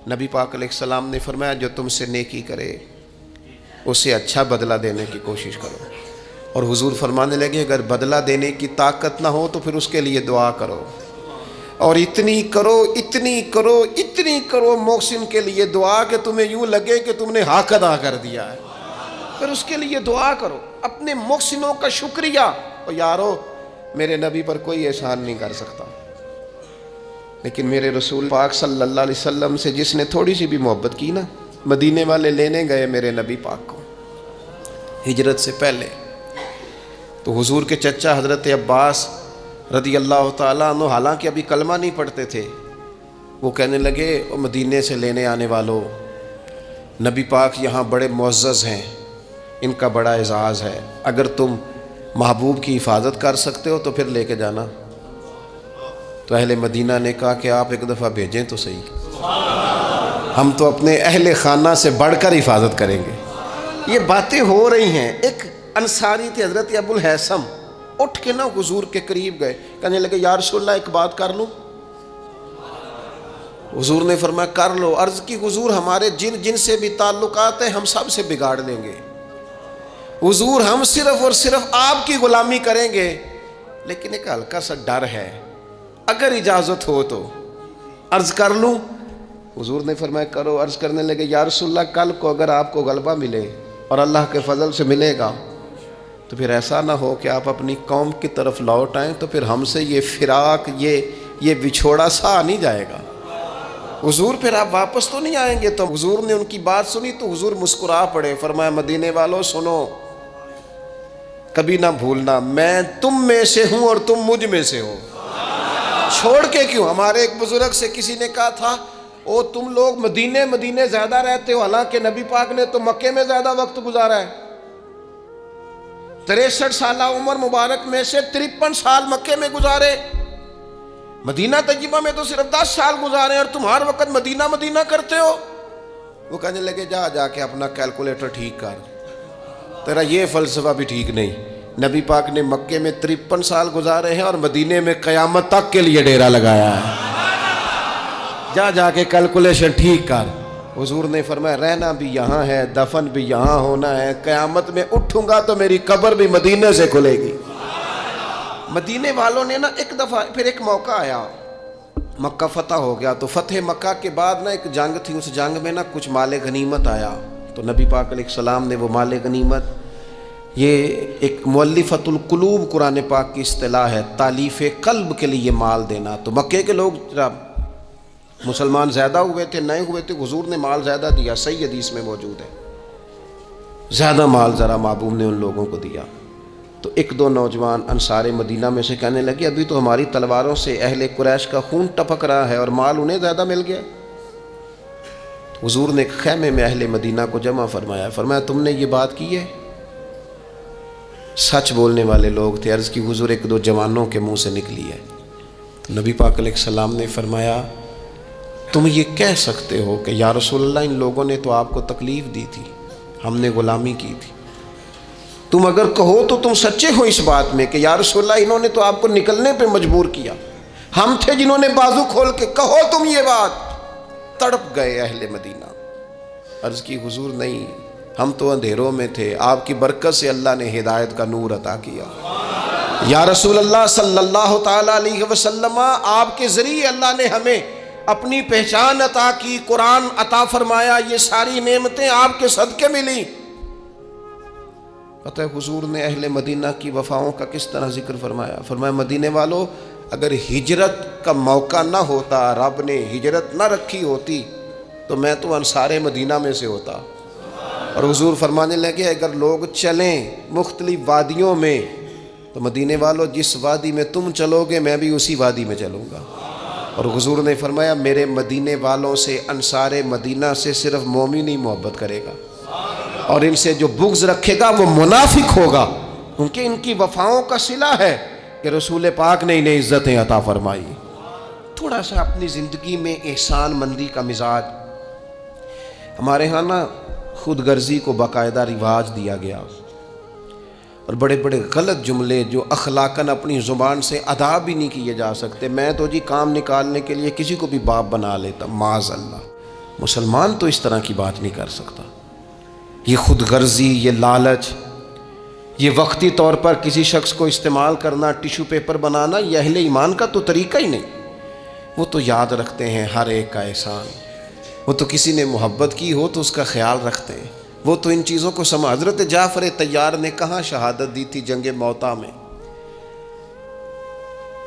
نبی پاک علیہ السلام نے فرمایا جو تم سے نیکی کرے اسے اچھا بدلہ دینے کی کوشش کرو، اور حضور فرمانے لگے اگر بدلہ دینے کی طاقت نہ ہو تو پھر اس کے لیے دعا کرو، اور اتنی کرو اتنی کرو اتنی کرو محسن کے لیے دعا کہ تمہیں یوں لگے کہ تم نے حق ادا کر دیا ہے، پھر اس کے لیے دعا کرو، اپنے محسنوں کا شکریہ۔ اور یارو میرے نبی پر کوئی احسان نہیں کر سکتا، لیکن میرے رسول پاک صلی اللہ علیہ وسلم سے جس نے تھوڑی سی بھی محبت کی نا، مدینے والے لینے گئے میرے نبی پاک کو ہجرت سے پہلے، تو حضور کے چچا حضرت عباس رضی اللہ تعالیٰ عنہ حالانکہ ابھی کلمہ نہیں پڑھتے تھے، وہ کہنے لگے مدینے سے لینے آنے والوں، نبی پاک یہاں بڑے معزز ہیں، ان کا بڑا اعزاز ہے، اگر تم محبوب کی حفاظت کر سکتے ہو تو پھر لے کے جانا۔ تو اہل مدینہ نے کہا کہ آپ ایک دفعہ بھیجیں تو صحیح، ہم تو اپنے اہل خانہ سے بڑھ کر حفاظت کریں گے۔ یہ باتیں ہو رہی ہیں، ایک انصاری تھے حضرت ابو الحیثم، اٹھ کے نا حضور کے قریب گئے، کہنے لگے یا رسول اللہ ایک بات کر لوں؟ حضور نے فرمایا کر لو۔ عرض کی حضور ہمارے جن سے بھی تعلقات ہیں ہم سب سے بگاڑ دیں گے، حضور ہم صرف اور صرف آپ کی غلامی کریں گے، لیکن ایک ہلکا سا ڈر ہے، اگر اجازت ہو تو عرض کر لوں؟ حضور نے فرمایا کرو۔ عرض کرنے لگے یا رسول اللہ کل کو اگر آپ کو غلبہ ملے اور اللہ کے فضل سے ملے گا تو پھر ایسا نہ ہو کہ آپ اپنی قوم کی طرف لوٹ آئیں تو پھر ہم سے یہ فراق یہ بچھوڑا سا نہیں جائے گا، حضور پھر آپ واپس تو نہیں آئیں گے۔ تو حضور نے ان کی بات سنی تو حضور مسکرا پڑے، فرمایا مدینے والوں سنو، کبھی نہ بھولنا میں تم میں سے ہوں اور تم مجھ میں سے ہو، چھوڑ کے کیوں؟ ہمارے ایک بزرگ سے کسی نے کہا تھا او تم لوگ مدینے زیادہ رہتے ہو، حالانکہ نبی پاک نے تو مکے میں زیادہ وقت گزارا ہے، 63 سالہ عمر مبارک میں سے 53 سال مکے میں گزارے، مدینہ طیبہ میں تو صرف 10 سال گزارے اور تم ہر وقت مدینہ کرتے ہو۔ وہ کہنے لگے جا کے اپنا کیلکولیٹر ٹھیک کر، تیرا یہ فلسفہ بھی ٹھیک نہیں، نبی پاک نے مکے میں 53 سال گزارے ہیں اور مدینے میں قیامت تک کے لیے ڈیرا لگایا ہے، جا کے کیلکولیشن ٹھیک کر۔ حضور نے فرمایا رہنا بھی یہاں ہے، دفن بھی یہاں ہونا ہے، قیامت میں اٹھوں گا تو میری قبر بھی مدینے سے کھلے گی۔ مدینے والوں نے نا ایک دفعہ پھر ایک موقع آیا، مکہ فتح ہو گیا، تو فتح مکہ کے بعد نا ایک جنگ تھی، اس جنگ میں نا کچھ مال غنیمت آیا، تو نبی پاک علیہ السلام نے وہ مال غنیمت، یہ ایک مؤلفۃ القلوب قرآن پاک کی اصطلاح ہے، تالیف قلب کے لیے مال دینا۔ تو مکے کے لوگ مسلمان زیادہ ہوئے تھے، نئے ہوئے تھے، حضور نے مال زیادہ دیا، صحیح حدیث میں موجود ہے، زیادہ مال ذرا محبوب نے ان لوگوں کو دیا۔ تو ایک دو نوجوان انصار مدینہ میں سے کہنے لگے ابھی تو ہماری تلواروں سے اہل قریش کا خون ٹپک رہا ہے اور مال انہیں زیادہ مل گیا۔ حضور نے ایک خیمے میں اہل مدینہ کو جمع فرمایا تم نے یہ بات کی ہے؟ سچ بولنے والے لوگ تھے۔ عرض کی حضور ایک دو جوانوں کے منہ سے نکلی ہے۔ تو نبی پاک علیہ السلام نے فرمایا تم یہ کہہ سکتے ہو کہ یا رسول اللہ ان لوگوں نے تو آپ کو تکلیف دی تھی، ہم نے غلامی کی تھی، تم اگر کہو تو تم سچے ہو اس بات میں کہ یا رسول اللہ انہوں نے تو آپ کو نکلنے پہ مجبور کیا، ہم تھے جنہوں نے بازو کھول کے کہو تم یہ بات۔ تڑپ گئے اہل مدینہ۔ عرض کی حضور نہیں، ہم تو اندھیروں میں تھے، آپ کی برکت سے اللہ نے ہدایت کا نور عطا کیا۔ یا رسول اللہ صلی اللہ تعالی علیہ وسلم آپ کے ذریعے اللہ نے ہمیں اپنی پہچان عطا کی، قرآن عطا فرمایا، یہ ساری نعمتیں آپ کے صدقے ملی۔ پتہ ہے حضور نے اہل مدینہ کی وفاؤں کا کس طرح ذکر فرمایا مدینے والوں اگر ہجرت کا موقع نہ ہوتا، رب نے ہجرت نہ رکھی ہوتی تو میں تو انصار مدینہ میں سے ہوتا۔ اور حضور فرمانے لگے اگر لوگ چلیں مختلف وادیوں میں تو مدینے والوں جس وادی میں تم چلو گے میں بھی اسی وادی میں چلوں گا۔ اور حضور نے فرمایا میرے مدینے والوں سے، انصار مدینہ سے صرف مومن ہی محبت کرے گا، اور ان سے جو بغض رکھے گا وہ منافق ہوگا، کیونکہ ان کی وفاؤں کا صلہ ہے کہ رسول پاک نے انہیں عزتیں عطا فرمائی۔ تھوڑا سا اپنی زندگی میں احسان مندی کا مزاج، ہمارے ہاں نا خود غرضی کو باقاعدہ رواج دیا گیا، اور بڑے بڑے غلط جملے جو اخلاقاً اپنی زبان سے ادا بھی نہیں کیے جا سکتے، میں تو جی کام نکالنے کے لیے کسی کو بھی باپ بنا لیتا، معاذ اللہ، مسلمان تو اس طرح کی بات نہیں کر سکتا۔ یہ خود غرضی، یہ لالچ، یہ وقتی طور پر کسی شخص کو استعمال کرنا، ٹیشو پیپر بنانا، یہ اہل ایمان کا تو طریقہ ہی نہیں۔ وہ تو یاد رکھتے ہیں ہر ایک کا احسان، وہ تو کسی نے محبت کی ہو تو اس کا خیال رکھتے ہیں، وہ تو ان چیزوں کو حضرت جعفر طیار نے کہاں شہادت دی تھی جنگ موتا میں،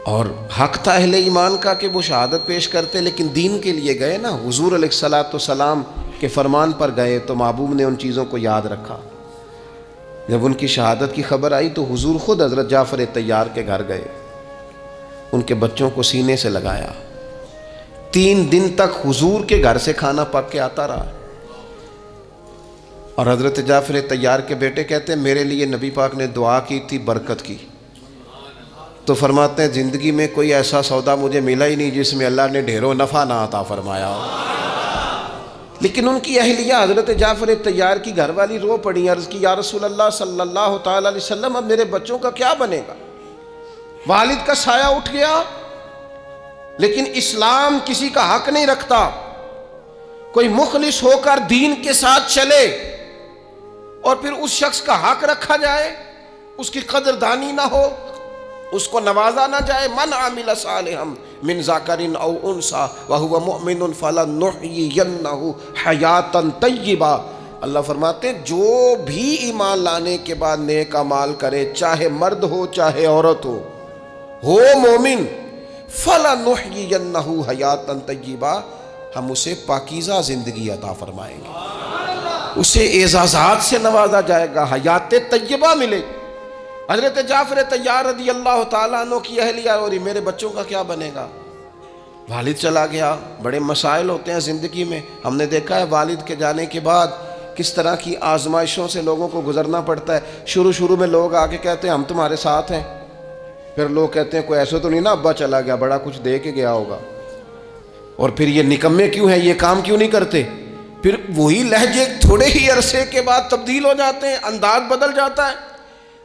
اور حق تھا اہل ایمان کا کہ وہ شہادت پیش کرتے، لیکن دین کے لیے گئے نا، حضور علیہ الصلاۃ والسلام کے فرمان پر گئے تو محبوب نے ان چیزوں کو یاد رکھا۔ جب ان کی شہادت کی خبر آئی تو حضور خود حضرت جعفر طیار کے گھر گئے، ان کے بچوں کو سینے سے لگایا، 3 دن تک حضور کے گھر سے کھانا پک کے آتا رہا۔ اور حضرت جعفر طیار کے بیٹے کہتے ہیں میرے لیے نبی پاک نے دعا کی تھی برکت کی، تو فرماتے ہیں زندگی میں کوئی ایسا سودا مجھے ملا ہی نہیں جس میں اللہ نے ڈھیروں نفع نہ عطا فرمایا ہو۔ لیکن ان کی اہلیہ حضرت جعفر طیار کی گھر والی رو پڑی، عرض کی یا رسول اللہ صلی اللہ تعالی علیہ وسلم اب میرے بچوں کا کیا بنے گا؟ والد کا سایہ اٹھ گیا، لیکن اسلام کسی کا حق نہیں رکھتا۔ کوئی مخلص ہو کر دین کے ساتھ چلے اور پھر اس شخص کا حق رکھا جائے، اس کی قدردانی نہ ہو، اس کو نوازا نہ جائے۔ من عمل صالحا من ذکر او انثى وهو مؤمن فلنحيينه حیاتا طیبہ۔ اللہ فرماتے ہیں جو بھی ایمان لانے کے بعد نیک اعمال کرے، چاہے مرد ہو چاہے عورت ہو مومن، فلنحيينه حیاتا طیبہ، ہم اسے پاکیزہ زندگی عطا فرمائیں گے، اسے اعزازات سے نوازا جائے گا، حیات طیبہ ملے گی۔ حضرت جعفر طیار رضی اللہ تعالیٰ عنہ کی اہلیہ اور میرے بچوں کا کیا بنے گا؟ والد چلا گیا، بڑے مسائل ہوتے ہیں زندگی میں، ہم نے دیکھا ہے والد کے جانے کے بعد کس طرح کی آزمائشوں سے لوگوں کو گزرنا پڑتا ہے۔ شروع میں لوگ آ کے کہتے ہیں ہم تمہارے ساتھ ہیں، پھر لوگ کہتے ہیں کوئی ایسا تو نہیں نا ابا چلا گیا، بڑا کچھ دے کے گیا ہوگا، اور پھر یہ نکمے کیوں ہیں، یہ کام کیوں نہیں کرتے؟ پھر وہی لہجے تھوڑے ہی عرصے کے بعد تبدیل ہو جاتے ہیں، انداز بدل جاتا ہے۔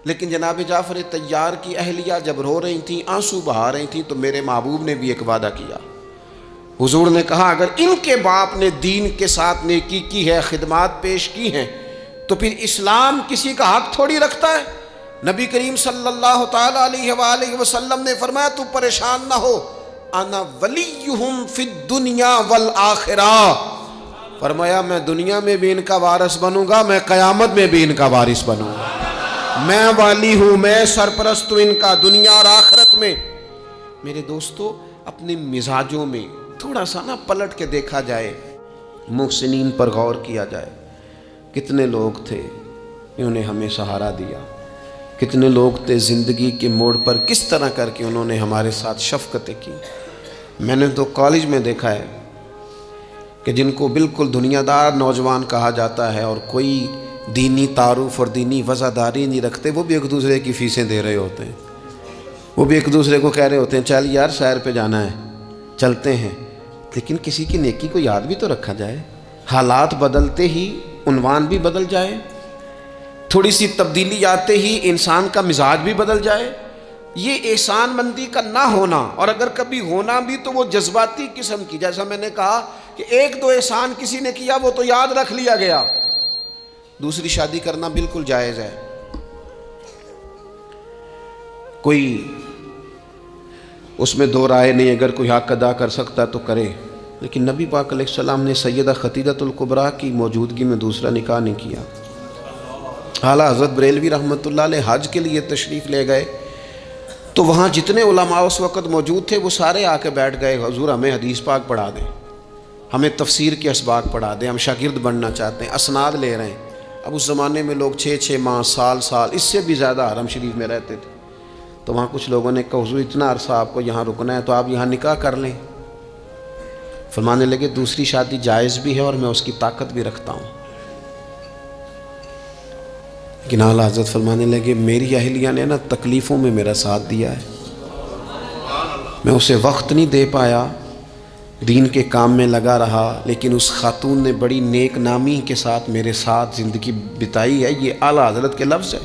لیکن جناب جعفر طیار کی اہلیہ جب رو رہی تھیں، آنسو بہا رہی تھیں، تو میرے محبوب نے بھی ایک وعدہ کیا۔ حضور نے کہا اگر ان کے باپ نے دین کے ساتھ نیکی کی ہے، خدمات پیش کی ہیں، تو پھر اسلام کسی کا حق تھوڑی رکھتا ہے۔ نبی کریم صلی اللہ تعالی علیہ وآلہ وسلم نے فرمایا تو پریشان نہ ہو، انا ولیہم فی الدنیا والآخرہ، فرمایا میں دنیا میں بھی ان کا وارث بنوں گا، میں قیامت میں بھی ان کا وارث بنوں گا، میں والی ہوں، میں سرپرست ہوں ان کا دنیا اور آخرت میں۔ میرے دوستو اپنے مزاجوں میں تھوڑا سا نا پلٹ کے دیکھا جائے، محسنین پر غور کیا جائے، کتنے لوگ تھے انہوں نے ہمیں سہارا دیا، کتنے لوگ تھے زندگی کے موڑ پر کس طرح کر کے انہوں نے ہمارے ساتھ شفقتیں کی۔ میں نے تو کالج میں دیکھا ہے کہ جن کو بالکل دنیا دار نوجوان کہا جاتا ہے اور کوئی دینی تعارف اور دینی وفاداری نہیں رکھتے، وہ بھی ایک دوسرے کی فیسیں دے رہے ہوتے ہیں، وہ بھی ایک دوسرے کو کہہ رہے ہوتے ہیں چل یار سیر پہ جانا ہے چلتے ہیں، لیکن کسی کی نیکی کو یاد بھی تو رکھا جائے۔ حالات بدلتے ہی عنوان بھی بدل جائے، تھوڑی سی تبدیلی آتے ہی انسان کا مزاج بھی بدل جائے۔ یہ احسان مندی کا نہ ہونا، اور اگر کبھی ہونا بھی تو وہ جذباتی قسم کی، جیسا میں نے کہا کہ 1-2 احسان کسی نے کیا وہ تو یاد رکھ لیا گیا۔ دوسری شادی کرنا بالکل جائز ہے، کوئی اس میں 2 رائے نہیں، اگر کوئی حق ادا کر سکتا تو کرے، لیکن نبی پاک علیہ السلام نے سیدہ خدیجہ الکبریٰ کی موجودگی میں دوسرا نکاح نہیں کیا۔ اعلیٰ حضرت بریلوی رحمۃ اللہ علیہ حج کے لیے تشریف لے گئے تو وہاں جتنے علماء اس وقت موجود تھے وہ سارے آ کے بیٹھ گئے، حضور ہمیں حدیث پاک پڑھا دیں، ہمیں تفسیر کے اسباق پڑھا دیں، ہم شاگرد بننا چاہتے ہیں، اسناد لے رہے ہیں۔ اب اس زمانے میں لوگ 6 ماہ، سال اس سے بھی زیادہ حرم شریف میں رہتے تھے، تو وہاں کچھ لوگوں نے کہا حضور اتنا عرصہ آپ کو یہاں رکنا ہے تو آپ یہاں نکاح کر لیں۔ فرمانے لگے دوسری شادی جائز بھی ہے اور میں اس کی طاقت بھی رکھتا ہوں، لیکن اعلیٰ حضرت فرمانے لگے میری اہلیہ نے نا تکلیفوں میں میرا ساتھ دیا ہے، میں اسے وقت نہیں دے پایا، دین کے کام میں لگا رہا، لیکن اس خاتون نے بڑی نیک نامی کے ساتھ میرے ساتھ زندگی بتائی ہے۔ یہ اعلیٰ حضرت کے لفظ ہے۔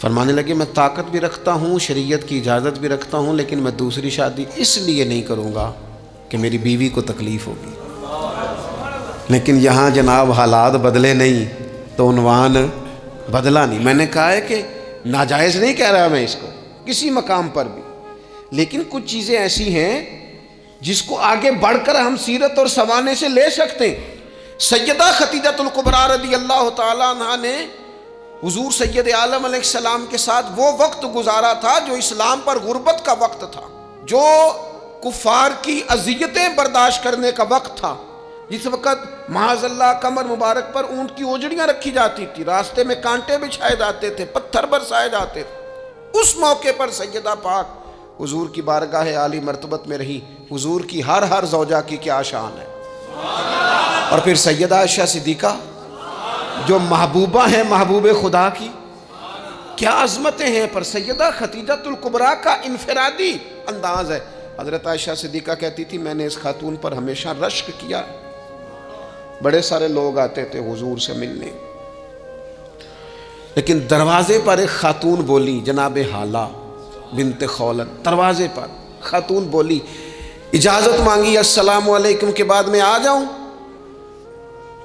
فرمانے لگے میں طاقت بھی رکھتا ہوں، شریعت کی اجازت بھی رکھتا ہوں، لیکن میں دوسری شادی اس لیے نہیں کروں گا کہ میری بیوی کو تکلیف ہوگی۔ لیکن یہاں جناب حالات بدلے نہیں تو عنوان بدلا نہیں. میں نے کہا ہے کہ ناجائز نہیں کہہ رہا میں اس کو کسی مقام پر بھی، لیکن کچھ چیزیں ایسی ہیں جس کو آگے بڑھ کر ہم سیرت اور سوانے سے لے سکتے ہیں. سیدہ خدیجہ الکبریٰ رضی اللہ تعالیٰ عنہا نے حضور سید عالم علیہ السلام کے ساتھ وہ وقت گزارا تھا جو اسلام پر غربت کا وقت تھا، جو کفار کی اذیتیں برداشت کرنے کا وقت تھا، جس وقت معاذ اللہ کمر مبارک پر اونٹ کی اوجڑیاں رکھی جاتی تھی، راستے میں کانٹے بچھائے جاتے تھے، پتھر برسائے جاتے تھے. اس موقع پر سیدہ پاک حضور کی بارگاہ عالی مرتبت میں رہی. حضور کی ہر زوجہ کی کیا شان ہے. اور پھر سیدہ عائشہ صدیقہ جو محبوبہ ہیں محبوب خدا کی، کیا عظمتیں ہیں. پر سیدہ خدیجہ الکبریٰ کا انفرادی انداز ہے. حضرت عائشہ صدیقہ کہتی تھی میں نے اس خاتون پر ہمیشہ رشک کیا. بڑے سارے لوگ آتے تھے حضور سے ملنے، لیکن دروازے پر ایک خاتون بولی، جناب حالہ بنت خولد، دروازے پر خاتون بولی، اجازت مانگی السلام علیکم کے بعد میں آ جاؤں.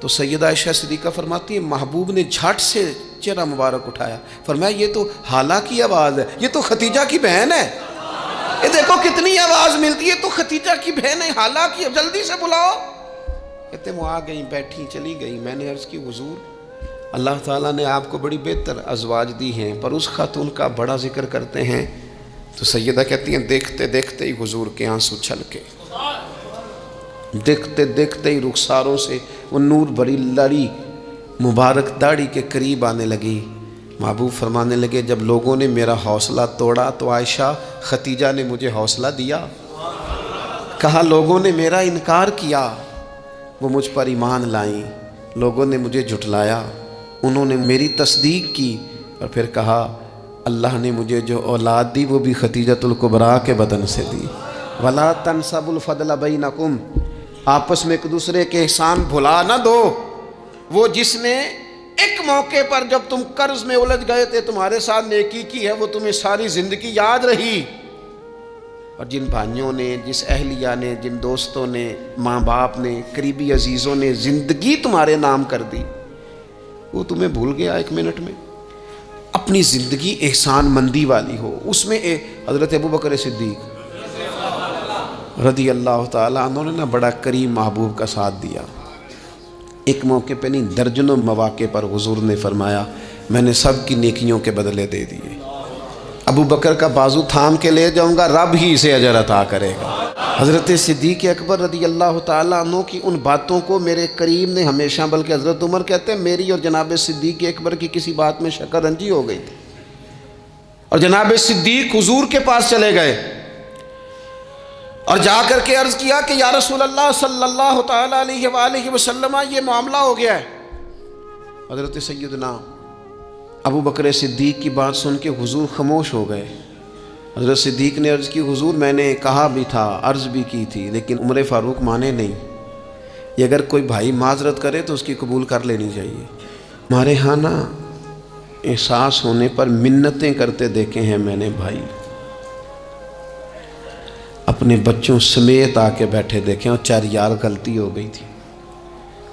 تو سیدہ عائشہ صدیقہ فرماتی ہے محبوب نے جھٹ سے چہرہ مبارک اٹھایا، فرمایا یہ تو حالہ کی آواز ہے، یہ تو خدیجہ کی بہن ہے. یہ دیکھو کتنی آواز ملتی ہے، تو خدیجہ کی بہن ہے، حالہ کی، جلدی سے بلاؤ. کہتے وہ آ گئیں، بیٹھی، چلی گئی. میں نے عرض کی حضور اللہ تعالیٰ نے آپ کو بڑی بہتر ازواج دی ہیں، پر اس خاتون کا بڑا ذکر کرتے ہیں. تو سیدہ کہتی ہیں دیکھتے دیکھتے ہی حضور کے آنسو چھلکے، دیکھتے دیکھتے ہی رخساروں سے وہ نور بھری لڑی مبارک داڑھی کے قریب آنے لگی. محبوب فرمانے لگے جب لوگوں نے میرا حوصلہ توڑا تو عائشہ خدیجہ نے مجھے حوصلہ دیا. کہا لوگوں نے میرا انکار کیا، وہ مجھ پر ایمان لائیں. لوگوں نے مجھے جھٹلایا، انہوں نے میری تصدیق کی. اور پھر کہا اللہ نے مجھے جو اولاد دی وہ بھی خدیجہ الکبریٰ کے بدن سے دی. وَلَا تَنْسَبُ الْفَضْلَ بَيْنَكُمْ، آپس میں ایک دوسرے کے احسان بھلا نہ دو. وہ جس نے ایک موقع پر جب تم قرض میں الجھ گئے تھے تمہارے ساتھ نیکی کی ہے، وہ تمہیں ساری زندگی یاد رہی. اور جن بھائیوں نے، جس اہلیہ نے، جن دوستوں نے، ماں باپ نے، قریبی عزیزوں نے زندگی تمہارے نام کر دی، وہ تمہیں بھول گیا ایک منٹ میں. اپنی زندگی احسان مندی والی ہو. اس میں حضرت ابوبکر صدیق رضی اللہ تعالیٰ عنہ نے بڑا کریم محبوب کا ساتھ دیا. ایک موقع پہ نہیں، درجنوں مواقع پر حضور نے فرمایا میں نے سب کی نیکیوں کے بدلے دے دیے. ابو بکر کا بازو تھام کے لے جاؤں گا، رب ہی اسے اجر عطا کرے گا. حضرت صدیق اکبر رضی اللہ تعالیٰ عنہ کی ان باتوں کو میرے کریم نے ہمیشہ، بلکہ حضرت عمر کہتے ہیں میری اور جناب صدیق اکبر کی کسی بات میں شکر رنجی ہو گئی تھی، اور جناب صدیق حضور کے پاس چلے گئے اور جا کر کے عرض کیا کہ یا رسول اللہ صلی اللہ تعالیٰ علیہ وآلہ وسلم یہ معاملہ ہو گیا ہے. حضرت سیدنا ابو بکر صدیق کی بات سن کے حضور خاموش ہو گئے. حضرت صدیق نے عرض کی حضور میں نے کہا بھی تھا، عرض بھی کی تھی، لیکن عمر فاروق مانے نہیں. یہ اگر کوئی بھائی معذرت کرے تو اس کی قبول کر لینی چاہیے. ہمارے ہاں نا احساس ہونے پر منتیں کرتے دیکھے ہیں میں نے بھائی، اپنے بچوں سمیت آ کے بیٹھے دیکھیں اور چار یار غلطی ہو گئی تھی.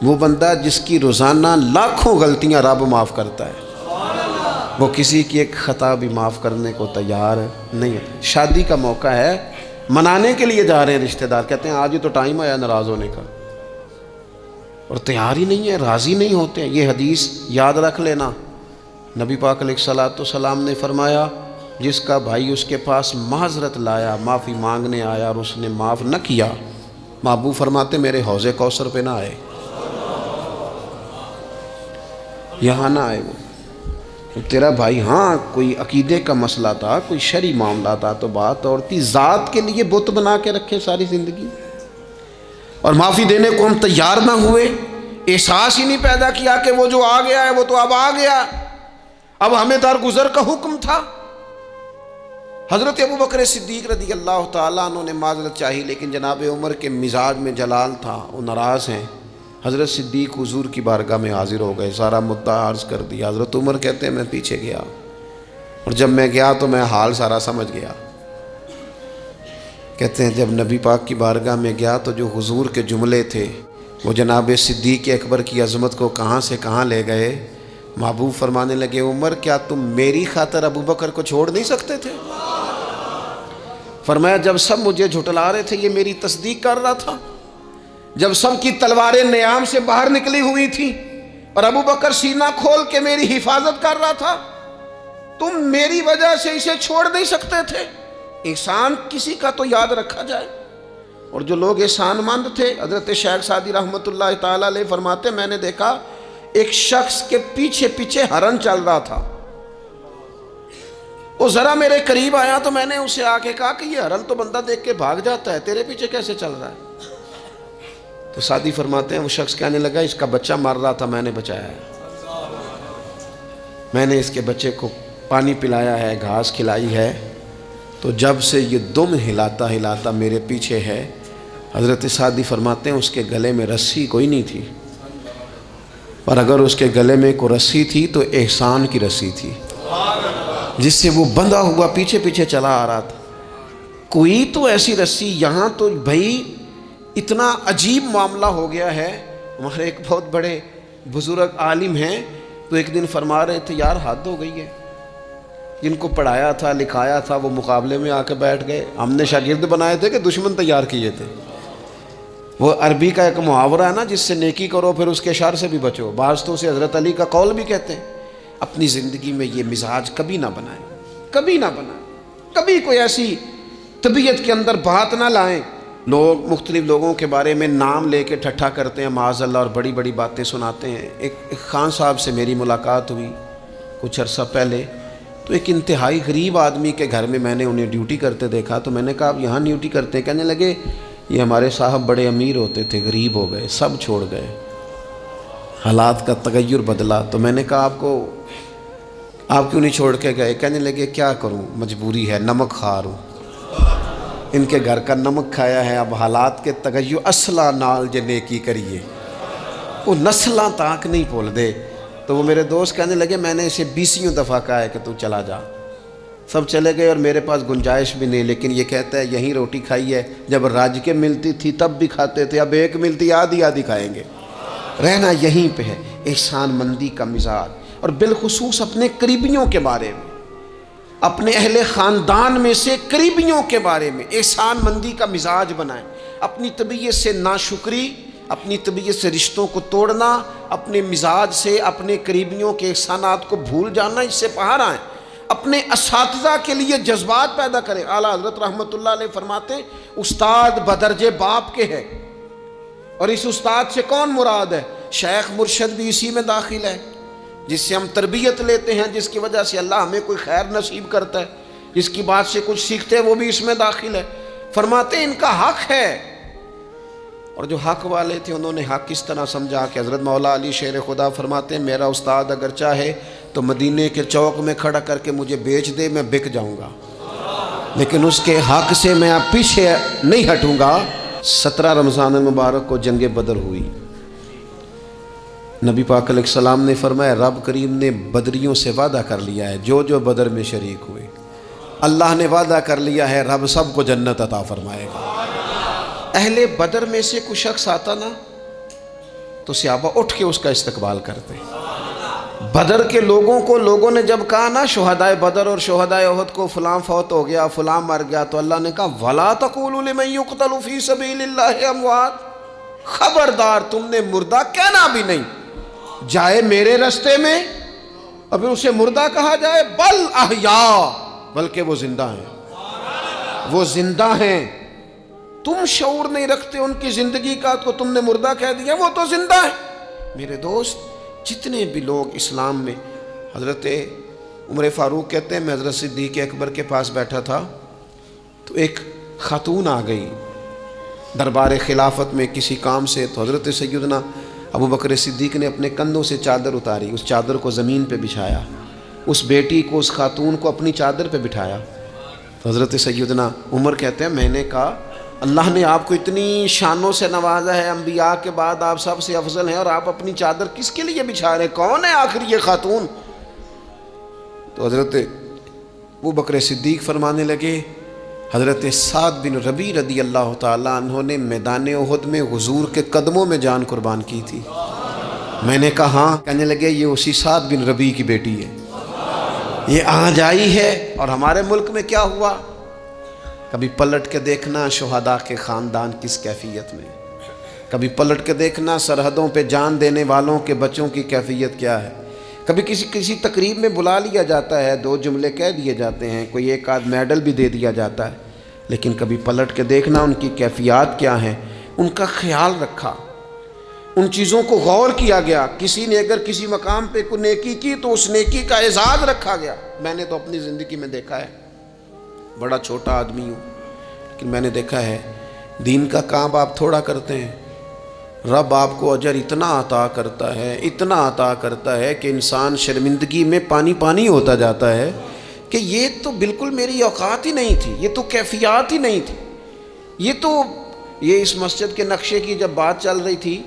وہ بندہ جس کی روزانہ لاکھوں غلطیاں رب معاف کرتا ہے، وہ کسی کی ایک خطا بھی معاف کرنے کو تیار نہیں ہے. شادی کا موقع ہے، منانے کے لیے جا رہے ہیں رشتہ دار، کہتے ہیں آج ہی تو ٹائم آیا ناراض ہونے کا، اور تیار ہی نہیں ہے، راضی نہیں ہوتے ہیں. یہ حدیث یاد رکھ لینا. نبی پاک علیہ الصلوۃ والسلام نے فرمایا جس کا بھائی اس کے پاس معذرت لایا، معافی مانگنے آیا اور اس نے معاف نہ کیا، محبوب فرماتے میرے حوض کوثر پہ نہ آئے، یہاں نہ آئے. وہ تیرا بھائی ہاں کوئی عقیدے کا مسئلہ تھا، کوئی شرعی معاملہ تھا تو بات اور تھی، ذات کے لیے بت بنا کے رکھے ساری زندگی، اور معافی دینے کو ہم تیار نہ ہوئے. احساس ہی نہیں پیدا کیا کہ وہ جو آ گیا ہے وہ تو اب آ گیا، اب ہمیں درگزر کا حکم تھا. حضرت ابوبکر صدیق رضی اللہ تعالیٰ عنہ نے معذرت چاہی، لیکن جناب عمر کے مزاج میں جلال تھا، وہ ناراض ہیں. حضرت صدیق حضور کی بارگاہ میں حاضر ہو گئے، سارا مدعا عرض کر دیا. حضرت عمر کہتے ہیں میں پیچھے گیا، اور جب میں گیا تو میں حال سارا سمجھ گیا. کہتے ہیں جب نبی پاک کی بارگاہ میں گیا تو جو حضور کے جملے تھے وہ جناب صدیق اکبر کی عظمت کو کہاں سے کہاں لے گئے۔ محبوب فرمانے لگے عمر کیا تم میری خاطر ابو بکر کو چھوڑ نہیں سکتے تھے؟ فرمایا جب سب مجھے جھٹلا رہے تھے یہ میری تصدیق کر رہا تھا، جب سب کی تلواریں نیام سے باہر نکلی ہوئی تھی اور ابو بکر سینہ کھول کے میری حفاظت کر رہا تھا، تم میری وجہ سے اسے چھوڑ نہیں سکتے تھے۔ احسان کسی کا تو یاد رکھا جائے۔ اور جو لوگ احسان مند تھے، حضرت شیخ سعدی رحمۃ اللہ تعالیٰ علیہ فرماتے میں نے دیکھا ایک شخص کے پیچھے پیچھے ہرن چل رہا تھا، وہ ذرا میرے قریب آیا تو میں نے اسے آ کے کہا کہ یہ ہرن تو بندہ دیکھ کے بھاگ جاتا ہے، تیرے پیچھے کیسے چل رہا ہے؟ تو سعدی فرماتے ہیں وہ شخص کہنے لگا اس کا بچہ مر رہا تھا، میں نے بچایا ہے، میں نے اس کے بچے کو پانی پلایا ہے، گھاس کھلائی ہے، تو جب سے یہ دم ہلاتا ہلاتا میرے پیچھے ہے۔ حضرت سعدی فرماتے ہیں اس کے گلے میں رسی کوئی نہیں تھی، اور اگر اس کے گلے میں کوئی رسی تھی تو احسان کی رسی تھی جس سے وہ بندھا ہوا پیچھے پیچھے چلا آ رہا تھا۔ کوئی تو ایسی رسی، یہاں تو بھائی اتنا عجیب معاملہ ہو گیا ہے۔ ہمارے ایک بہت بڑے بزرگ عالم ہیں تو ایک دن فرما رہے تھے یار حد ہو گئی ہے، جن کو پڑھایا تھا لکھایا تھا وہ مقابلے میں آ کے بیٹھ گئے، ہم نے شاگرد بنائے تھے کہ دشمن تیار کیے تھے۔ وہ عربی کا ایک محاورہ ہے نا، جس سے نیکی کرو پھر اس کے شر سے بھی بچو، بعض تو اسے حضرت علی کا قول بھی کہتے ہیں۔ اپنی زندگی میں یہ مزاج کبھی نہ بنائیں، کبھی نہ بنائیں، کبھی کوئی ایسی طبیعت کے اندر بات نہ لائیں۔ لوگ مختلف لوگوں کے بارے میں نام لے کے ٹھٹھا کرتے ہیں معاذ اللہ، اور بڑی بڑی باتیں سناتے ہیں۔ ایک خان صاحب سے میری ملاقات ہوئی کچھ عرصہ پہلے، تو ایک انتہائی غریب آدمی کے گھر میں نے انہیں ڈیوٹی کرتے دیکھا، تو میں نے کہا آپ یہاں ڈیوٹی کرتے ہیں؟ کہنے لگے یہ ہمارے صاحب بڑے امیر ہوتے تھے، غریب ہو گئے، سب چھوڑ گئے، حالات کا تغیر بدلا۔ تو میں نے کہا آپ کیوں نہیں چھوڑ کے گئے؟ کہنے لگے کیا کروں، مجبوری ہے، نمک خار ہوں، ان کے گھر کا نمک کھایا ہے، اب حالات کے تغیر اصلہ نال جے نیکی کریے، وہ نسلاں تاک نہیں بھول دے۔ تو وہ میرے دوست کہنے لگے میں نے اسے 20 دفعہ کہا ہے کہ تو چلا جا، سب چلے گئے اور میرے پاس گنجائش بھی نہیں، لیکن یہ کہتا ہے یہیں روٹی کھائی ہے، جب راج کے ملتی تھی تب بھی کھاتے تھے، اب ایک ملتی آدھی آدھی کھائیں گے، رہنا یہیں پہ ہے۔ احسان مندی کا مزاج، اور بالخصوص اپنے قریبیوں کے بارے میں، اپنے اہل خاندان میں سے قریبیوں کے بارے میں احسان مندی کا مزاج بنائیں۔ اپنی طبیعت سے ناشکری، اپنی طبیعت سے رشتوں کو توڑنا، اپنے مزاج سے اپنے قریبیوں کے احسانات کو بھول جانا، اس سے باہر آئیں۔ اپنے اساتذہ کے لیے جذبات پیدا کریں۔ اعلیٰ حضرت رحمۃ اللہ علیہ فرماتے استاد بدرجے باپ کے ہے، اور اس استاد سے کون مراد ہے؟ شیخ مرشد بھی اسی میں داخل ہے، جس سے ہم تربیت لیتے ہیں، جس کی وجہ سے اللہ ہمیں کوئی خیر نصیب کرتا ہے، جس کی بات سے کچھ سیکھتے ہیں، وہ بھی اس میں داخل ہے۔ فرماتے ان کا حق ہے، اور جو حق والے تھے انہوں نے حق اس طرح سمجھا کہ حضرت مولا علی شیر خدا فرماتے ہیں میرا استاد اگر چاہے تو مدینے کے چوک میں کھڑا کر کے مجھے بیچ دے، میں بک جاؤں گا، لیکن اس کے حق سے میں اب پیچھے نہیں ہٹوں گا۔ 17 رمضان المبارک کو جنگ بدر ہوئی، نبی پاک علیہ السلام نے فرمایا رب کریم نے بدریوں سے وعدہ کر لیا ہے، جو جو بدر میں شریک ہوئے اللہ نے وعدہ کر لیا ہے رب سب کو جنت عطا فرمائے گا۔ اہل بدر میں سے کوئی شخص آتا نا تو صحابہ اٹھ کے اس کا استقبال کرتے۔ بدر کے لوگوں کو لوگوں نے جب کہا نا شہدائے بدر اور شہدائے احد کو فلاں فوت ہو گیا، فلاں مر گیا، تو اللہ نے کہا وَلَا تَقُولُوا لِمَن يُقْتَلُ فِي سَبِيلِ اللَّهِ أَمْوَاتٌ، خبردار تم نے مردہ کہنا بھی نہیں، جائے میرے رستے میں اور پھر اسے مردہ کہا جائے، بل احیاء، بلکہ وہ زندہ ہیں، وہ زندہ ہیں۔ تم شعور نہیں رکھتے ان کی زندگی کا تو تم نے مردہ کہہ دیا، وہ تو زندہ ہے۔ میرے دوست جتنے بھی لوگ اسلام میں، حضرت عمر فاروق کہتے ہیں میں حضرت صدیق اکبر کے پاس بیٹھا تھا تو ایک خاتون آ گئی دربار خلافت میں کسی کام سے، تو حضرت سیدنا ابو بکر صدیق نے اپنے کندھوں سے چادر اتاری، اس چادر کو زمین پہ بچھایا، اس بیٹی کو اس خاتون کو اپنی چادر پہ بٹھایا۔ تو حضرت سیدنا عمر کہتے ہیں میں نے کہا اللہ نے آپ کو اتنی شانوں سے نوازا ہے، انبیاء کے بعد آپ سب سے افضل ہیں، اور آپ اپنی چادر کس کے لیے بچھا رہے، کون ہے آخر یہ خاتون؟ تو حضرت ابو بکر صدیق فرمانے لگے حضرت سعد بن ربیع رضی اللہ تعالیٰ عنہ نے میدان احد میں حضور کے قدموں میں جان قربان کی تھی۔ میں نے کہا ہاں، کہنے لگے یہ اسی سعد بن ربیع کی بیٹی ہے، یہ آج آئی ہے۔ اور ہمارے ملک میں کیا ہوا؟ کبھی پلٹ کے دیکھنا شہداء کے خاندان کس کیفیت میں، کبھی پلٹ کے دیکھنا سرحدوں پہ جان دینے والوں کے بچوں کی کیفیت کیا ہے۔ کبھی کسی تقریب میں بلا لیا جاتا ہے، 2 جملے کہہ دیے جاتے ہیں، کوئی ایک آدھ میڈل بھی دے دیا جاتا ہے، لیکن کبھی پلٹ کے دیکھنا ان کی کیفیات کیا ہیں، ان کا خیال رکھا، ان چیزوں کو غور کیا گیا۔ کسی نے اگر کسی مقام پہ کوئی نیکی کی تو اس نیکی کا اعزاز رکھا گیا۔ میں نے تو اپنی زندگی میں دیکھا ہے، بڑا چھوٹا آدمی ہوں لیکن میں نے دیکھا ہے دین کا کام آپ تھوڑا کرتے ہیں، رب آپ کو اجر اتنا عطا کرتا ہے، اتنا عطا کرتا ہے کہ انسان شرمندگی میں پانی پانی ہوتا جاتا ہے کہ یہ تو بالکل میری اوقات ہی نہیں تھی، یہ تو کیفیات ہی نہیں تھی، یہ اس مسجد کے نقشے کی جب بات چل رہی تھی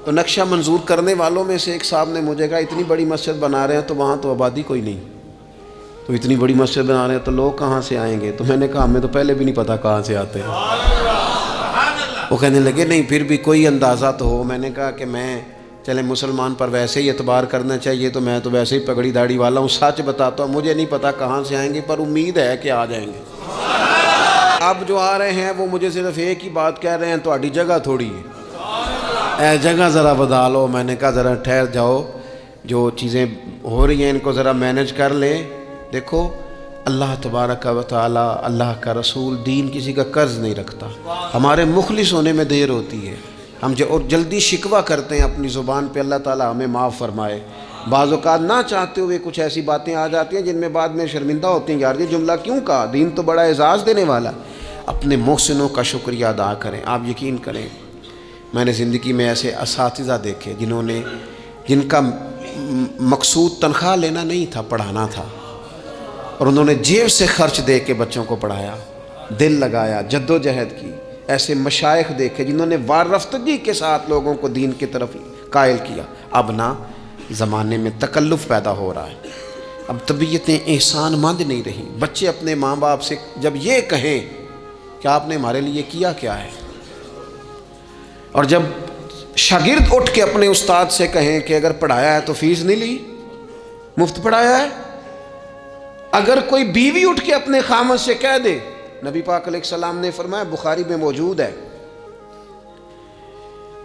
تو نقشہ منظور کرنے والوں میں سے ایک صاحب نے مجھے کہا اتنی بڑی مسجد بنا رہے ہیں تو وہاں تو آبادی کوئی نہیں، تو اتنی بڑی مسجد بنا رہے ہیں تو لوگ کہاں سے آئیں گے؟ تو میں نے کہا ہمیں تو پہلے بھی نہیں پتا کہاں سے آتے ہیں۔ وہ کہنے لگے نہیں پھر بھی کوئی اندازہ تو ہو۔ میں نے کہا کہ چلے مسلمان پر ویسے ہی اعتبار کرنا چاہیے، تو میں تو ویسے ہی پگڑی داڑھی والا ہوں، سچ بتاتا ہوں مجھے نہیں پتا کہاں سے آئیں گے، پر امید ہے کہ آ جائیں گے۔ اب جو آ رہے ہیں وہ مجھے صرف ایک ہی بات کہہ رہے ہیں، تہاڈی جگہ تھوڑی ہے، اے جگہ ذرا بدالو۔ میں نے کہا ذرا ٹھہر جاؤ، جو چیزیں ہو رہی ہیں ان کو ذرا مینج کر لیں۔ دیکھو اللہ تبارک و تعالی، اللہ کا رسول، دین کسی کا قرض نہیں رکھتا۔ ہمارے مخلص ہونے میں دیر ہوتی ہے، ہم اور جلدی شکوہ کرتے ہیں اپنی زبان پہ، اللہ تعالی ہمیں معاف فرمائے۔ بعض اوقات نہ چاہتے ہوئے کچھ ایسی باتیں آ جاتی ہیں جن میں بعد میں شرمندہ ہوتے ہیں، یار یہ جملہ کیوں کہا، دین تو بڑا اعزاز دینے والا۔ اپنے محسنوں کا شکریہ ادا کریں۔ آپ یقین کریں میں نے زندگی میں ایسے اساتذہ دیکھے جن کا مقصود تنخواہ لینا نہیں تھا، پڑھانا تھا، اور انہوں نے جیب سے خرچ دے کے بچوں کو پڑھایا، دل لگایا، جد و جہد کی۔ ایسے مشائخ دیکھے جنہوں نے وارفتگی کے ساتھ لوگوں کو دین کی طرف قائل کیا۔ اب نہ زمانے میں تکلف پیدا ہو رہا ہے، اب طبیعتیں احسان مند نہیں رہیں۔ بچے اپنے ماں باپ سے جب یہ کہیں کہ آپ نے ہمارے لیے کیا کیا ہے، اور جب شاگرد اٹھ کے اپنے استاد سے کہیں کہ اگر پڑھایا ہے تو فیس نہیں لی، مفت پڑھایا ہے۔ اگر کوئی بیوی اٹھ کے اپنے خامد سے کہہ دے، نبی پاک علیہ السلام نے فرمایا، بخاری میں موجود ہے،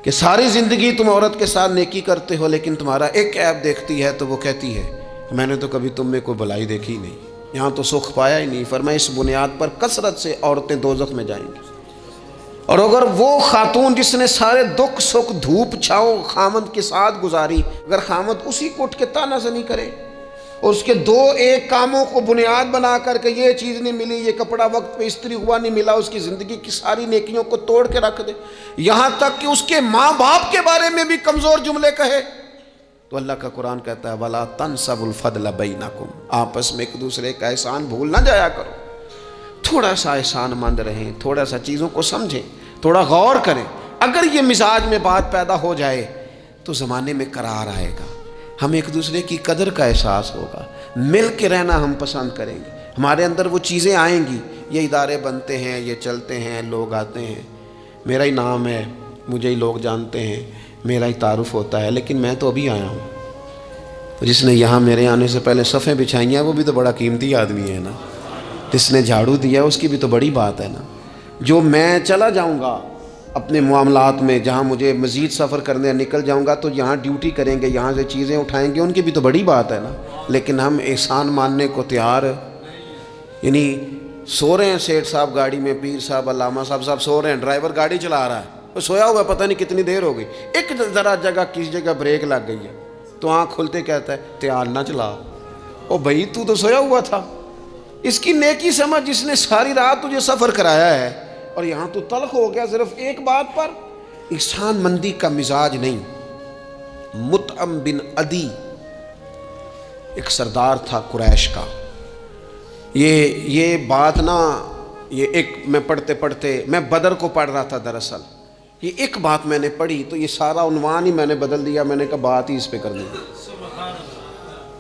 کہ ساری زندگی تم عورت کے ساتھ نیکی کرتے ہو لیکن تمہارا ایک عیب دیکھتی ہے تو وہ کہتی ہے میں نے تو کبھی تم میں کوئی بھلائی دیکھی نہیں، یہاں تو سکھ پایا ہی نہیں۔ فرمایا اس بنیاد پر کثرت سے عورتیں دوزخ میں جائیں گی۔ اور اگر وہ خاتون جس نے سارے دکھ سکھ دھوپ چھاؤ خامد کے ساتھ گزاری، اگر خامد اسی کو اٹھ کے تانا زنی کرے اور اس کے 2-1 کاموں کو بنیاد بنا کر کہ یہ چیز نہیں ملی، یہ کپڑا وقت پہ استری ہوا نہیں ملا، اس کی زندگی کی ساری نیکیوں کو توڑ کے رکھ دے، یہاں تک کہ اس کے ماں باپ کے بارے میں بھی کمزور جملے کہے، تو اللہ کا قرآن کہتا ہے وَلَا تَنْسَبُوا الْفَضْلَ بَيْنَكُمْ، آپس میں ایک دوسرے کا احسان بھول نہ جایا کرو۔ تھوڑا سا احسان مند رہیں، تھوڑا سا چیزوں کو سمجھیں، تھوڑا غور کریں۔ اگر یہ مزاج میں بات پیدا ہو جائے تو زمانے میں قرار آئے گا، ہم ایک دوسرے کی قدر کا احساس ہوگا، مل کے رہنا ہم پسند کریں گے، ہمارے اندر وہ چیزیں آئیں گی۔ یہ ادارے بنتے ہیں، یہ چلتے ہیں، لوگ آتے ہیں، میرا ہی نام ہے، مجھے ہی لوگ جانتے ہیں، میرا ہی تعارف ہوتا ہے، لیکن میں تو ابھی آیا ہوں۔ تو جس نے یہاں میرے آنے سے پہلے صفیں بچھائی ہیں وہ بھی تو بڑا قیمتی آدمی ہے نا، جس نے جھاڑو دیا اس کی بھی تو بڑی بات ہے نا۔ جو میں چلا جاؤں گا اپنے معاملات میں، جہاں مجھے مزید سفر کرنے نکل جاؤں گا تو یہاں ڈیوٹی کریں گے، یہاں سے چیزیں اٹھائیں گے، ان کی بھی تو بڑی بات ہے نا۔ لیکن ہم احسان ماننے کو تیار، یعنی سو رہے ہیں سیٹھ صاحب گاڑی میں، پیر صاحب، علامہ صاحب سو رہے ہیں، ڈرائیور گاڑی چلا رہا ہے، وہ سویا ہوا ہے، پتہ نہیں کتنی دیر ہو گئی، ایک ذرا جگہ کسی جگہ بریک لگ گئی ہے تو آنکھ کھلتے کہتا ہے تیار نہ چلا، او بھائی تو سویا ہوا تھا۔ اس کی نیکی سمجھ جس نے ساری رات تجھے سفر کرایا ہے، اور یہاں تو تلخ ہو گیا صرف ایک بات پر۔ احسان مندی کا مزاج نہیں۔ مطعم بن عدی ایک سردار تھا قریش کا، یہ بات نا، یہ ایک میں پڑھتے میں بدر کو پڑھ رہا تھا دراصل، یہ ایک بات میں نے پڑھی تو یہ سارا عنوان ہی میں نے بدل دیا، میں نے کہا بات ہی اس پہ کرنی ہے۔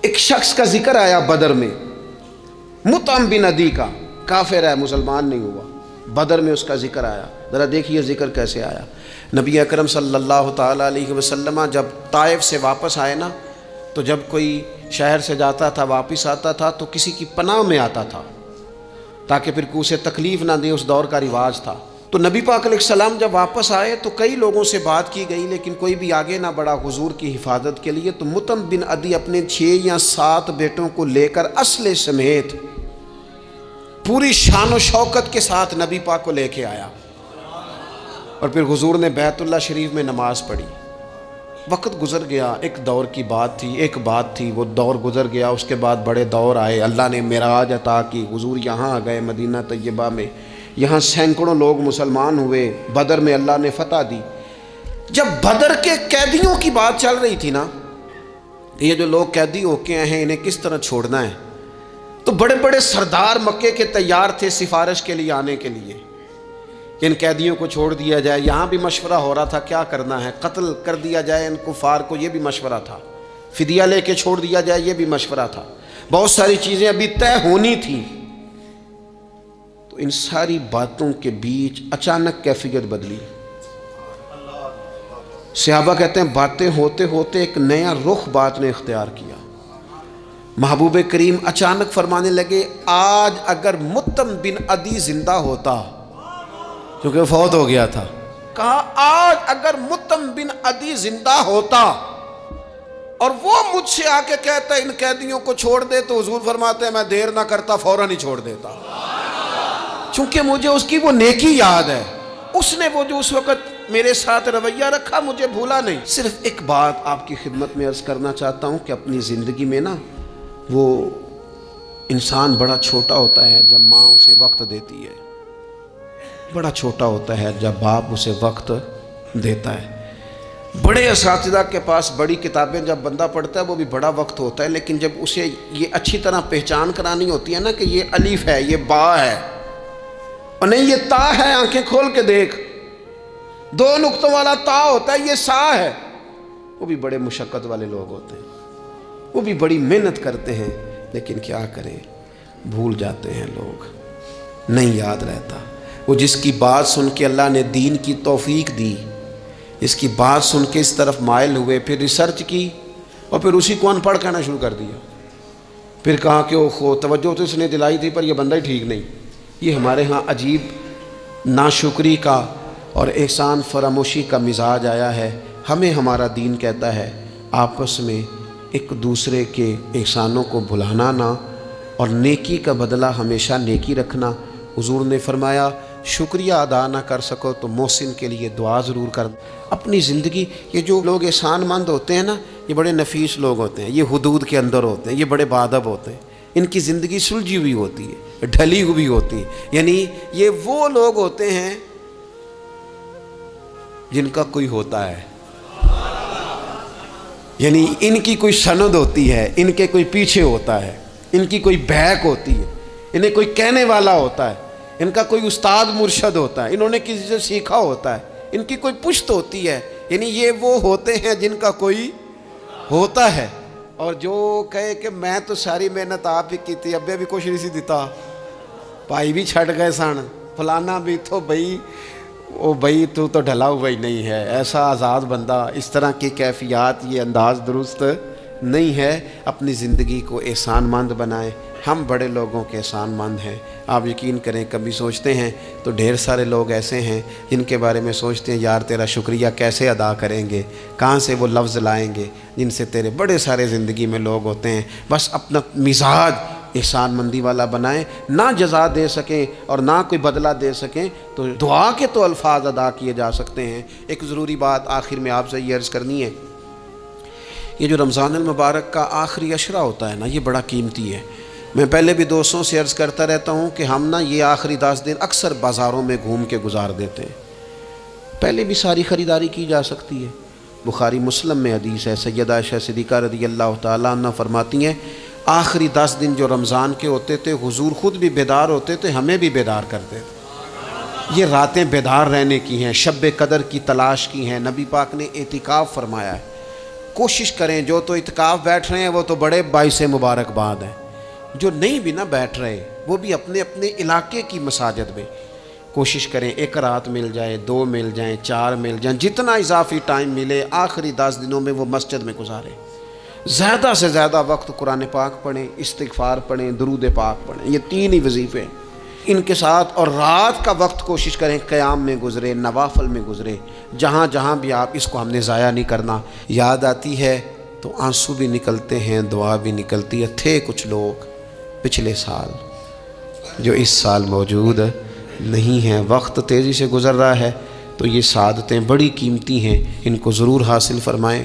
ایک شخص کا ذکر آیا بدر میں، مطعم بن عدی کا، کافر ہے، مسلمان نہیں ہوا، بدر میں اس کا ذکر آیا۔ ذرا دیکھیے ذکر کیسے آیا۔ نبی اکرم صلی اللہ تعالیٰ علیہ وسلم جب طائف سے واپس آئے نا، تو جب کوئی شہر سے جاتا تھا واپس آتا تھا تو کسی کی پناہ میں آتا تھا تاکہ پھر اسے تکلیف نہ دے، اس دور کا رواج تھا۔ تو نبی پاک علیہ السلام جب واپس آئے تو کئی لوگوں سے بات کی گئی لیکن کوئی بھی آگے نہ بڑھا حضور کی حفاظت کے لیے۔ تو مطعم بن عدی اپنے 6 یا 7 بیٹوں کو لے کر اسلحے سمیت پوری شان و شوکت کے ساتھ نبی پاک کو لے کے آیا، اور پھر حضور نے بیت اللہ شریف میں نماز پڑھی۔ وقت گزر گیا، ایک دور کی بات تھی، ایک بات تھی، وہ دور گزر گیا، اس کے بعد بڑے دور آئے، اللہ نے معراج عطا کی، حضور یہاں آ گئے مدینہ طیبہ میں، یہاں سینکڑوں لوگ مسلمان ہوئے، بدر میں اللہ نے فتح دی۔ جب بدر کے قیدیوں کی بات چل رہی تھی نا، یہ جو لوگ قیدی ہو کے آئے ہیں انہیں کس طرح چھوڑنا ہے، تو بڑے بڑے سردار مکے کے تیار تھے سفارش کے لیے آنے کے لیے کہ ان قیدیوں کو چھوڑ دیا جائے۔ یہاں بھی مشورہ ہو رہا تھا کیا کرنا ہے، قتل کر دیا جائے ان کفار کو، یہ بھی مشورہ تھا، فدیہ لے کے چھوڑ دیا جائے، یہ بھی مشورہ تھا، بہت ساری چیزیں ابھی طے ہونی تھیں۔ تو ان ساری باتوں کے بیچ اچانک کیفیت بدلی۔ صحابہ کہتے ہیں باتیں ہوتے ہوتے ایک نیا رخ بات نے اختیار کیا۔ محبوب کریم اچانک فرمانے لگے آج اگر مطعم بن عدی زندہ ہوتا، کیونکہ وہ فوت ہو گیا تھا، کہا آج اگر مطعم بن عدی زندہ ہوتا اور وہ مجھ سے آ کے کہتا ان قیدیوں کو چھوڑ دے، تو حضور فرماتے ہیں میں دیر نہ کرتا فوراً ہی چھوڑ دیتا، چونکہ مجھے اس کی وہ نیکی یاد ہے، اس نے وہ جو اس وقت میرے ساتھ رویہ رکھا مجھے بھولا نہیں۔ صرف ایک بات آپ کی خدمت میں عرض کرنا چاہتا ہوں کہ اپنی زندگی میں نا وہ انسان بڑا چھوٹا ہوتا ہے جب ماں اسے وقت دیتی ہے، بڑا چھوٹا ہوتا ہے جب باپ اسے وقت دیتا ہے۔ بڑے اساتذہ کے پاس بڑی کتابیں جب بندہ پڑھتا ہے وہ بھی بڑا وقت ہوتا ہے، لیکن جب اسے یہ اچھی طرح پہچان کرانی ہوتی ہے نا کہ یہ الف ہے، یہ با ہے، اور نہیں یہ تا ہے، آنکھیں کھول کے دیکھ، 2 نقطوں والا تا ہوتا ہے، یہ سا ہے، وہ بھی بڑے مشقت والے لوگ ہوتے ہیں، وہ بھی بڑی محنت کرتے ہیں، لیکن کیا کریں بھول جاتے ہیں لوگ، نہیں یاد رہتا۔ وہ جس کی بات سن کے اللہ نے دین کی توفیق دی، اس کی بات سن کے اس طرف مائل ہوئے، پھر ریسرچ کی اور پھر اسی کو ان پڑھ کہنا شروع کر دیا، پھر کہا کہ اوہ توجہ تو اس نے دلائی تھی پر یہ بندہ ہی ٹھیک نہیں۔ یہ ہمارے ہاں عجیب ناشکری کا اور احسان فراموشی کا مزاج آیا ہے۔ ہمیں ہمارا دین کہتا ہے آپس میں ایک دوسرے کے احسانوں کو بھلانا نہ، اور نیکی کا بدلہ ہمیشہ نیکی رکھنا۔ حضور نے فرمایا شکریہ ادا نہ کر سکو تو محسن کے لیے دعا ضرور کر۔ اپنی زندگی، یہ جو لوگ احسان مند ہوتے ہیں نا یہ بڑے نفیس لوگ ہوتے ہیں، یہ حدود کے اندر ہوتے ہیں، یہ بڑے باادب ہوتے ہیں، ان کی زندگی سلجھی ہوئی ہوتی ہے، ڈھلی ہوئی ہوتی ہے، یعنی یہ وہ لوگ ہوتے ہیں جن کا کوئی ہوتا ہے، یعنی ان کی کوئی سند ہوتی ہے، ان کے کوئی پیچھے ہوتا ہے، ان کی کوئی بہک ہوتی ہے، انہیں کوئی کہنے والا ہوتا ہے، ان کا کوئی استاد مرشد ہوتا ہے، انہوں نے کسی سے سیکھا ہوتا ہے، ان کی کوئی پشت ہوتی ہے، یعنی یہ وہ ہوتے ہیں جن کا کوئی ہوتا ہے۔ اور جو کہے کہ میں تو ساری محنت آپ ہی کی تھی، ابے بھی کچھ نہیں سی دیتا، بھائی بھی چھٹ گئے سن، فلانا بھی تو بھائی تو ڈھلا ہوا ہی نہیں ہے، ایسا آزاد بندہ، اس طرح کی کیفیات، یہ انداز درست نہیں ہے۔ اپنی زندگی کو احسان مند بنائیں۔ ہم بڑے لوگوں کے احسان مند ہیں، آپ یقین کریں کبھی سوچتے ہیں تو ڈھیر سارے لوگ ایسے ہیں جن کے بارے میں سوچتے ہیں یار تیرا شکریہ کیسے ادا کریں گے، کہاں سے وہ لفظ لائیں گے جن سے تیرے بڑے سارے زندگی میں لوگ ہوتے ہیں۔ بس اپنا مزاج احسان مندی والا بنائیں، نہ جزا دے سکیں اور نہ کوئی بدلہ دے سکیں تو دعا کے تو الفاظ ادا کیے جا سکتے ہیں۔ ایک ضروری بات آخر میں آپ سے یہ عرض کرنی ہے، یہ جو رمضان المبارک کا آخری عشرہ ہوتا ہے نا یہ بڑا قیمتی ہے۔ میں پہلے بھی دوستوں سے عرض کرتا رہتا ہوں کہ ہم نا یہ آخری 10 دن اکثر بازاروں میں گھوم کے گزار دیتے ہیں، پہلے بھی ساری خریداری کی جا سکتی ہے۔ بخاری مسلم میں حدیث ہے، سیدہ عائشہ صدیقہ رضی اللہ تعالیٰ عنہ فرماتی ہیں آخری 10 دن جو رمضان کے ہوتے تھے حضور خود بھی بیدار ہوتے تھے، ہمیں بھی بیدار کرتے تھے۔ یہ راتیں بیدار رہنے کی ہیں، شب قدر کی تلاش کی ہیں۔ نبی پاک نے اعتکاف فرمایا ہے، کوشش کریں، جو تو اعتکاف بیٹھ رہے ہیں وہ تو بڑے باعث مبارکباد ہیں، جو نہیں بھی نہ بیٹھ رہے وہ بھی اپنے اپنے علاقے کی مساجد میں کوشش کریں، ایک رات مل جائے، 2 مل جائیں، 4 مل جائیں، جتنا اضافی ٹائم ملے آخری 10 دنوں میں وہ مسجد میں گزاریں۔ زیادہ سے زیادہ وقت قرآن پاک پڑھیں، استغفار پڑھیں، درود پاک پڑھیں، یہ 3 ہی وظیفے ہیں ان کے ساتھ۔ اور رات کا وقت کوشش کریں قیام میں گزرے، نوافل میں گزرے، جہاں جہاں بھی آپ، اس کو ہم نے ضائع نہیں کرنا۔ یاد آتی ہے تو آنسو بھی نکلتے ہیں، دعا بھی نکلتی ہے۔ تھے کچھ لوگ پچھلے سال جو اس سال موجود نہیں ہیں، وقت تیزی سے گزر رہا ہے، تو یہ سعادتیں بڑی قیمتی ہیں، ان کو ضرور حاصل فرمائیں۔